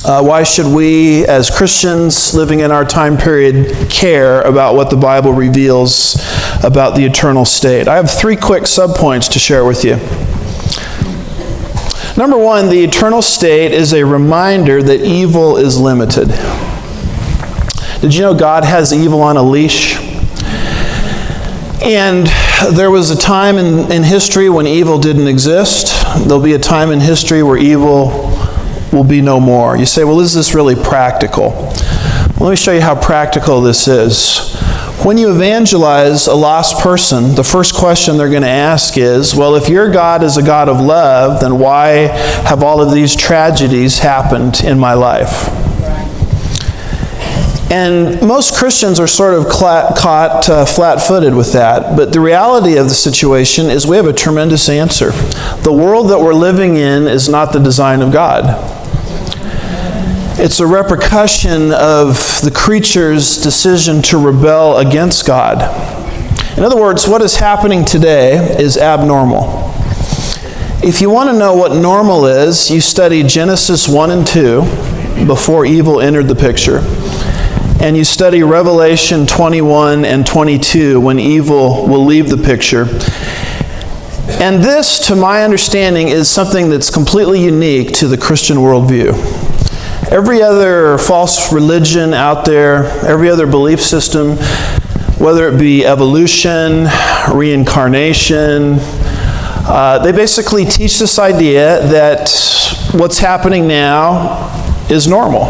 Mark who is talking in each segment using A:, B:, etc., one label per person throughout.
A: Why should we, as Christians living in our time period, care about what the Bible reveals about the eternal state? I have 3 quick subpoints to share with you. Number 1, the eternal state is a reminder that evil is limited. Did you know God has evil on a leash? And there was a time in history when evil didn't exist. There'll be a time in history where evil will be no more. You say, well, is this really practical? Well, let me show you how practical this is. When you evangelize a lost person, the first question they're going to ask is, well, if your God is a God of love, then why have all of these tragedies happened in my life? And most Christians are sort of caught flat-footed with that. But the reality of the situation is we have a tremendous answer. The world that we're living in is not the design of God. It's a repercussion of the creature's decision to rebel against God. In other words, what is happening today is abnormal. If you want to know what normal is, you study Genesis 1 and 2 before evil entered the picture. And you study Revelation 21 and 22 when evil will leave the picture. And this, to my understanding, is something that's completely unique to the Christian worldview. Every other false religion out there, every other belief system, whether it be evolution, reincarnation, they basically teach this idea that what's happening now is normal.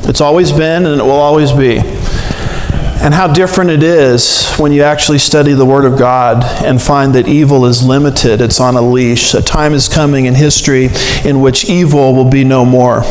A: It's always been and it will always be. And how different it is when you actually study the Word of God and find that evil is limited, it's on a leash. A time is coming in history in which evil will be no more.